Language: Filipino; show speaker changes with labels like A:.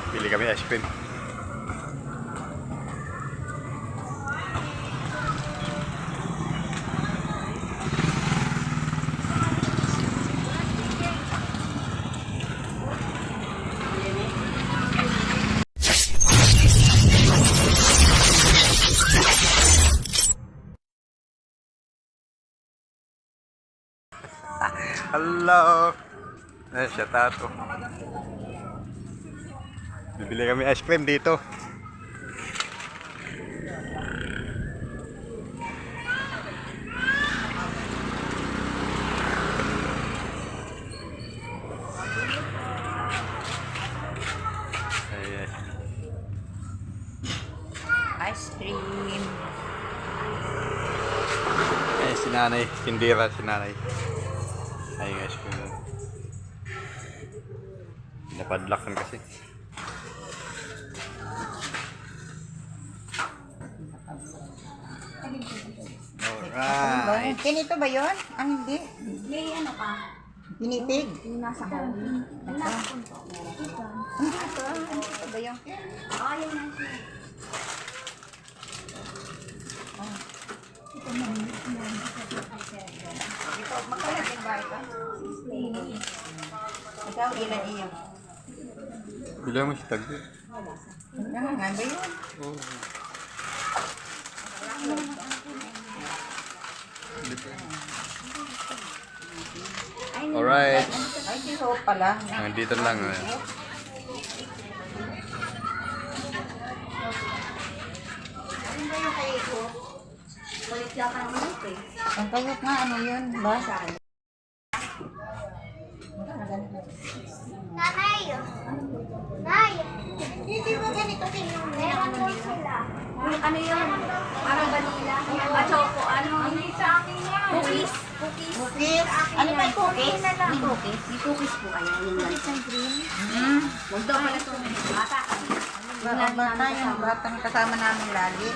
A: Pili kami ice cream. Hello! Shout out ko. Bibili kami ice cream dito. Ayan.
B: Ice cream.
A: Ay, si nanay. Tindira si nanay. Ay, ice cream. Napadlakan kasi. Alright.
B: Ganito ba yun? Ang hindi.
C: May ano ka?
B: Pinipig.
C: Yung nasa kanto. Yung nasa kanto.
B: Hindi ito. Ano ba yung?
C: Ah, yung nasa.
B: Ito, magkalagin ba ito? Ikaw, ilan iyo?
A: Bilang mo si Tagli.
B: Nga ba yun?
A: Oh. Alright.
B: Ay, si Hope pala.
A: Nandito lang.
B: Ano ba yung kay Hope?
C: Balik lang ka naman ito eh.
B: Ang kayot nga, ano yun? Ba?
D: Nanay! Nay!
B: Hindi ba ganito tingnan?
D: Meron po sila.
C: Ano yun? Parang vanilla? Ah, choco. Ano? Hindi sa akin yan. Cookies. Cookies.
B: Cookies? Ano ba yung cookies?
C: May cookies. May cookies po kayo. Yung
D: Cookies and cream.
C: Huwag daw pala ito. Bata ka.
B: Bata yung batang kasama namin lagi.